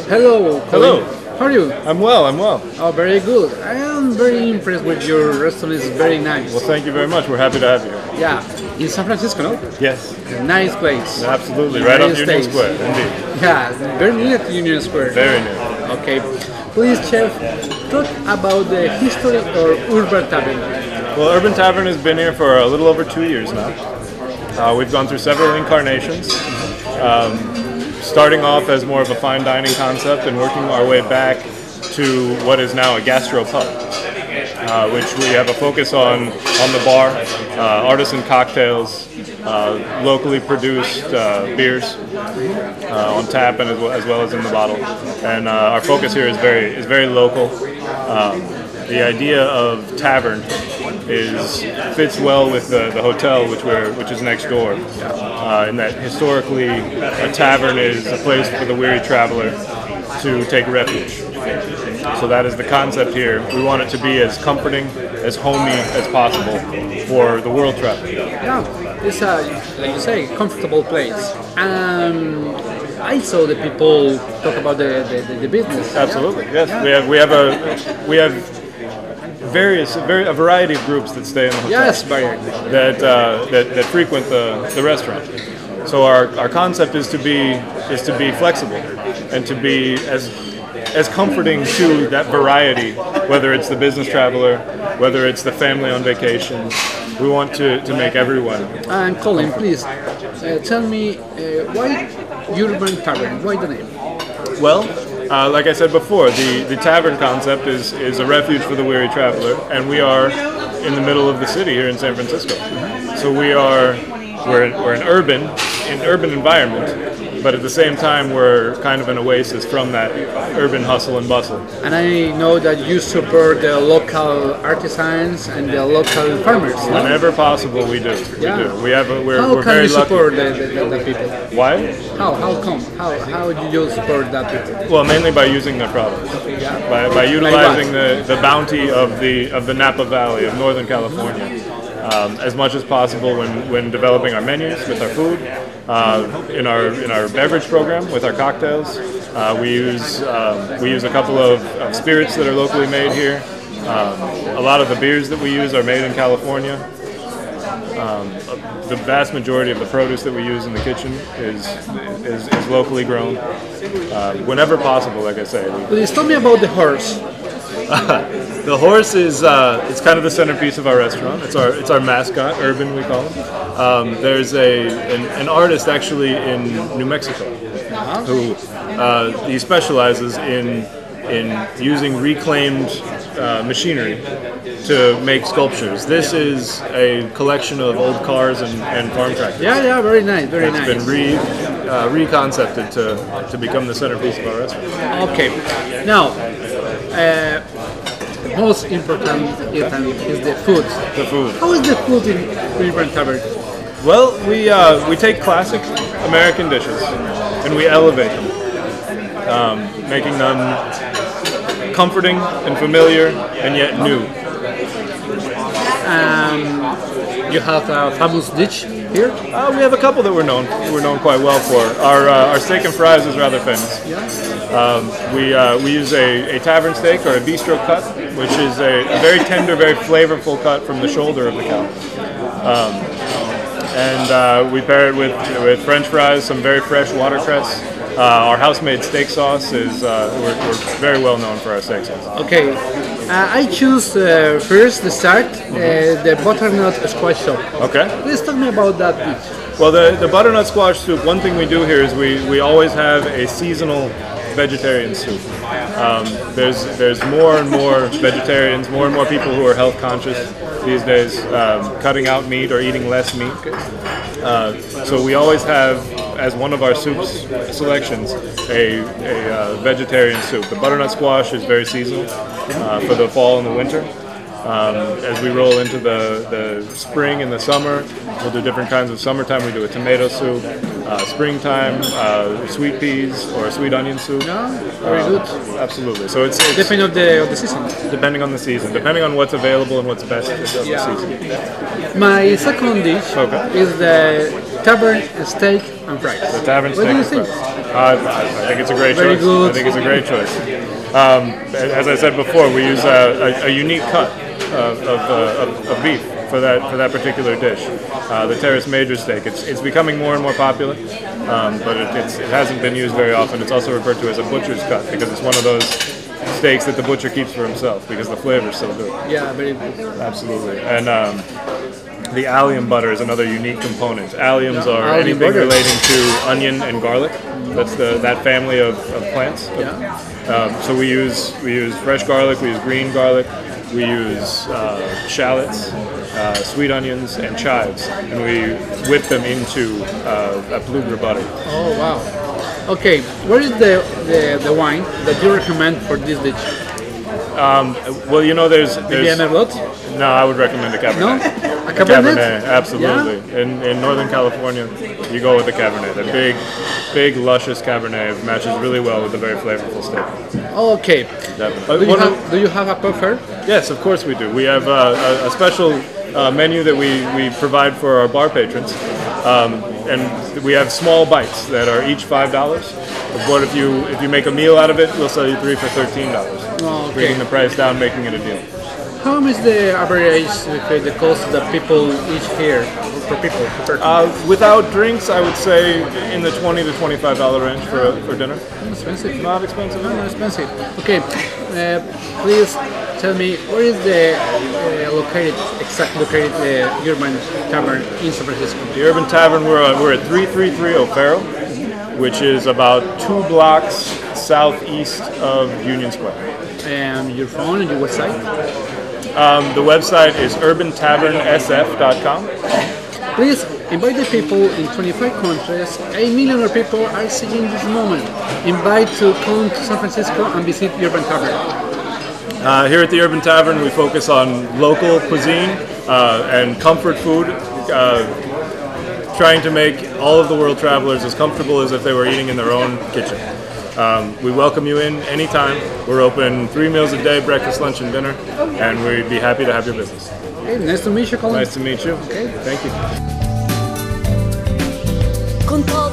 Hello, Hello. Colin. How are you? I'm well, I'm well. Oh, very good. I am very impressed with your restaurant. It's very nice. Well, thank you very much. We're happy to have you here. Yeah, in San Francisco, no? Yes, A nice place. absolutely. Right off United Union States. Square, indeed. Yeah, very near to Union Square. Very near. Okay. Please, chef, talk about the history of Urban Tavern. Well, Urban Tavern has been here for a little over 2 years now. We've gone through several incarnations, starting off as more of a fine dining concept and working our way back to what is now a gastropub, which we have a focus on the bar, artisan cocktails, locally produced beers on tap and as well as in the bottle. And our focus here is very local. The idea of tavern fits well with the hotel which is next door. In that historically a tavern is a place for the weary traveler to take refuge. So that is the concept here. We want it to be as comforting, as homey as possible for the world traveler. Yeah, it's a, like you say, comfortable place. I saw the people talk about the business. Absolutely, yes. Yeah. We have a variety of groups that stay in the hotel. Yes, very. that frequent the restaurant. So our concept is to be flexible and to be as comforting to that variety, whether it's the business traveler, whether it's the family on vacation. We want to make everyone. And Colin, please tell me why Urban Tavern? Why the name? Well, like I said before, the tavern concept is a refuge for the weary traveler, and we are in the middle of the city here in San Francisco. So we're an urban environment, but at the same time we're kind of an oasis from that urban hustle and bustle. And I know that you support the local artisans and the local farmers. No? Whenever possible, we do. Yeah. We do. How We're can very you support lucky. the people? Why? How come? How do you support that people? Well, mainly by using their products. Yeah. By utilizing the bounty of the Napa Valley of Northern California. As much as possible when developing our menus with our food, in our beverage program with our cocktails. We use a couple of spirits that are locally made here. A lot of the beers that we use are made in California. The vast majority of the produce that we use in the kitchen is locally grown. Whenever possible, like I say. Please tell me about the horse. The horse is it's kind of the centerpiece of our restaurant. It's our mascot, Urban we call him. There's an artist actually in New Mexico who he specializes in using reclaimed machinery to make sculptures. This is a collection of old cars and farm tractors. Yeah, very nice, very nice. It's been reconcepted to become the centerpiece of our restaurant. Okay, now. Most important item is the food. The food. How is the food in Urban Tavern? Well, we take classic American dishes and we elevate them, making them comforting and familiar and yet new. You have a famous dish here? We have a couple that we're known quite well for. Our steak and fries is rather famous. We use a tavern steak or a bistro cut, which is a very tender, very flavorful cut from the shoulder of the cow. And we pair it with French fries, some very fresh watercress. Our house-made steak sauce is we're very well known for our steak sauce. Okay, I choose first the start the butternut squash soup. Okay. Please tell me about that dish. Well, the butternut squash soup. One thing we do here is we always have a seasonal vegetarian soup. There's more and more vegetarians, more and more people who are health conscious these days, cutting out meat or eating less meat. So we always have, as one of our soup selections, a vegetarian soup. The butternut squash is very seasonal for the fall and the winter. As we roll into the spring and the summer, we'll do different kinds of summertime. We do a tomato soup, springtime, sweet peas or a sweet onion soup. Yeah, very good. Absolutely. So it's depending on the season. Depending on the season, depending on what's available and what's best of the season. My second dish is the Tavern steak and fries. The Tavern steak What do you and think? fries. I think it's a great Very choice. good. I think it's a great choice. As I said before, we use a unique cut of beef for that particular dish. The Terrace Major steak. It's becoming more and more popular, but it hasn't been used very often. It's also referred to as a butcher's cut because it's one of those steaks that the butcher keeps for himself because the flavor is so good. Yeah, very good. Absolutely. And the allium butter is another unique component. Alliums are Allium anything butter. relating to onion and garlic. That's that family of plants. Yeah. So we use fresh garlic, we use green garlic, we use shallots, sweet onions, and chives, and we whip them into a blueberry butter. Oh wow. Okay, what is the wine that you recommend for this dish? Well, you know, there's Maybe a Merlot? no, I would recommend a Cabernet. No? A Cabernet? Absolutely. In Northern California, you go with the Cabernet. The big, luscious Cabernet matches really well with the very flavorful steak. Okay. Definitely. Do you have a preferred? Yes, of course we do. We have a special menu that we provide for our bar patrons, and we have small bites that are each $5. But if you make a meal out of it, we'll sell you 3 for $13. Oh, okay. Bringing the price down, making it a deal. How much is the average the cost that people eat here per people? Per person? Without drinks, I would say in the $20 to $25 range for dinner. Expensive. Not expensive. Not expensive. Okay, please tell me where is the exactly located Urban Tavern in San Francisco? The Urban Tavern, we're at 333 O'Farrell, which is about 2 blocks southeast of Union Square. And your phone and your website? The website is urbantavernsf.com. Please invite the people in 25 countries. 8 million of people are seeing this moment. Invite to come to San Francisco and visit Urban Tavern. Here at the Urban Tavern, we focus on local cuisine and comfort food, trying to make all of the world travelers as comfortable as if they were eating in their own kitchen. We welcome you in anytime. We're open 3 meals a day, breakfast, lunch, and dinner, and we'd be happy to have your business. Okay, nice to meet you, Colin. Nice to meet you. Okay. Thank you. Con todo.